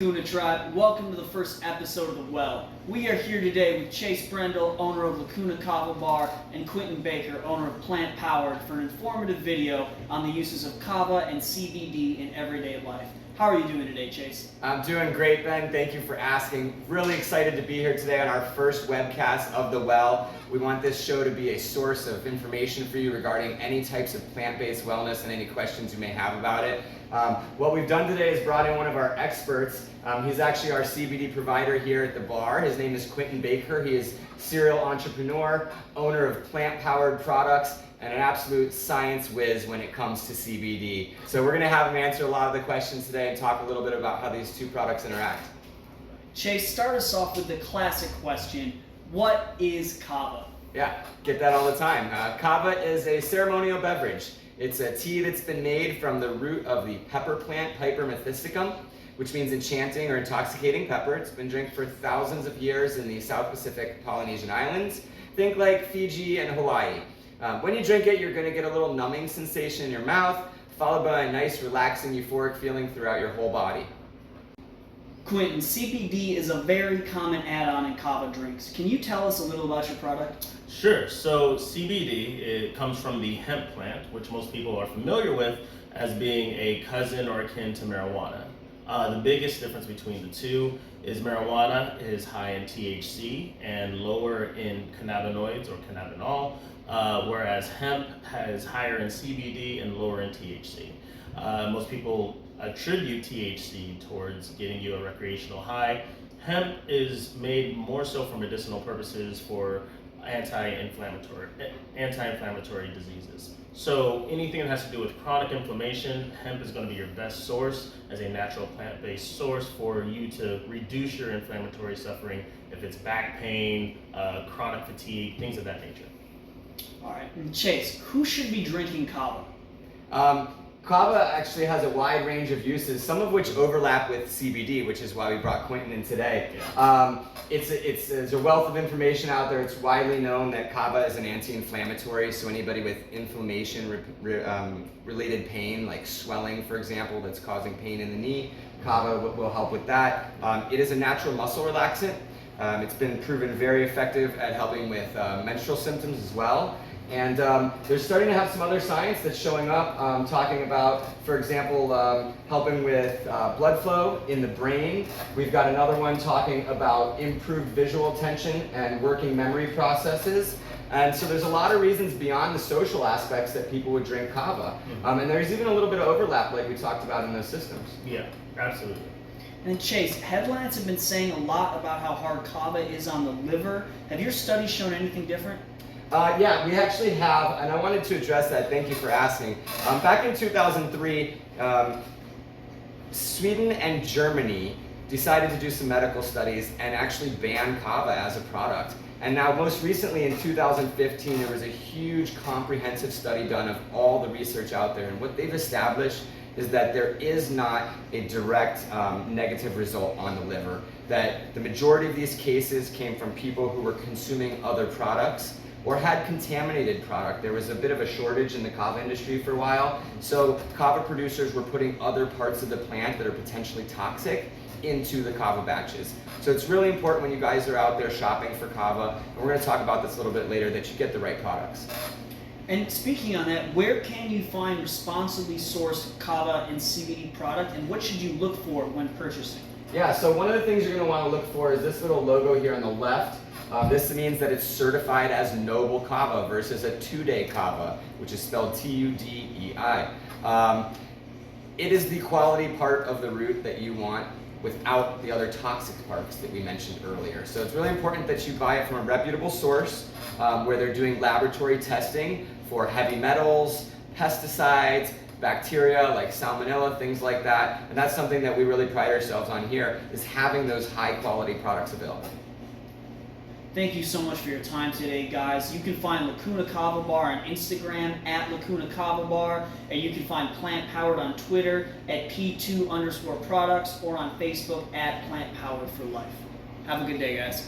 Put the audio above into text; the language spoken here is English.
Lacuna Tribe, welcome to the first episode of The Well. We are here today with Chase Brendel, owner of Lacuna Kava Bar, and Quentin Baker, owner of Plant Powered, for an informative video on the uses of kava and CBD in everyday life. How are you doing today, Chase? I'm doing great, Ben. Thank you for asking. Really excited to be here today on our first webcast of The Well. We want this show to be a source of information for you regarding any types of plant-based wellness and any questions you may have about it. What we've done today is brought in one of our experts. He's actually our CBD provider here at the bar. His name is Quentin Baker. He is serial entrepreneur, owner of Plant Powered products, and an absolute science whiz when it comes to CBD. So we're going to have him answer a lot of the questions today and talk a little bit about how these two products interact. Chase, start us off with the classic question, what is kava? Yeah, get that all the time. Kava is a ceremonial beverage. It's a tea that's been made from the root of the pepper plant, Piper methysticum, which means enchanting or intoxicating pepper. It's been drank for thousands of years in the South Pacific Polynesian islands. Think like Fiji and Hawaii. When you drink it, you're going to get a little numbing sensation in your mouth, followed by a nice, relaxing, euphoric feeling throughout your whole body. Quentin, CBD is a very common add-on in kava drinks. Can you tell us a little about your product? Sure. So CBD, it comes from the hemp plant, which most people are familiar with as being a cousin or akin to marijuana. The biggest difference between the two is marijuana is high in THC and lower in cannabinoids or cannabinol, whereas hemp is higher in CBD and lower in THC. Most people attribute THC towards getting you a recreational high. Hemp is made more so for medicinal purposes for anti-inflammatory diseases. So anything that has to do with chronic inflammation, hemp is going to be your best source as a natural plant-based source for you to reduce your inflammatory suffering if it's back pain, chronic fatigue, things of that nature. All right, and Chase, who should be drinking kava? Kava actually has a wide range of uses, some of which overlap with CBD, which is why we brought Quentin in today. There's a wealth of information out there. It's widely known that kava is an anti-inflammatory, so anybody with inflammation related pain, like swelling, for example, that's causing pain in the knee, kava will help with that. It is a natural muscle relaxant. It's been proven very effective at helping with menstrual symptoms as well. And they're starting to have some other science that's showing up, talking about, for example, helping with blood flow in the brain. We've got another one talking about improved visual attention and working memory processes. And so there's a lot of reasons beyond the social aspects that people would drink kava. And there's even a little bit of overlap like we talked about in those systems. Yeah, absolutely. And Chase, headlines have been saying a lot about how hard kava is on the liver. Have your studies shown anything different? Yeah, we actually have, and I wanted to address that. Thank you for asking. Back in 2003, Sweden and Germany decided to do some medical studies and actually ban kava as a product. And now most recently in 2015, there was a huge comprehensive study done of all the research out there. And what they've established is that there is not a direct negative result on the liver. That the majority of these cases came from people who were consuming other products or had contaminated product. There was a bit of a shortage in the kava industry for a while, so kava producers were putting other parts of the plant that are potentially toxic into the kava batches. So it's really important when you guys are out there shopping for kava, and we're going to talk about this a little bit later, that you get the right products. And speaking on that, where can you find responsibly sourced kava and CBD product, and what should you look for when purchasing? Yeah, so one of the things you're going to want to look for is this little logo here on the left. This means that it's certified as noble kava versus a 2-day kava, which is spelled Tudei. It is the quality part of the root that you want without the other toxic parts that we mentioned earlier. So it's really important that you buy it from a reputable source where they're doing laboratory testing for heavy metals, pesticides, bacteria like salmonella, things like that. And that's something that we really pride ourselves on here, is having those high quality products available. Thank you so much for your time today, guys. You can find Lacuna Kava Bar on Instagram at Lacuna Kava Bar, and you can find Plant Powered on Twitter at P2_products or on Facebook at Plant Powered for Life. Have a good day, guys.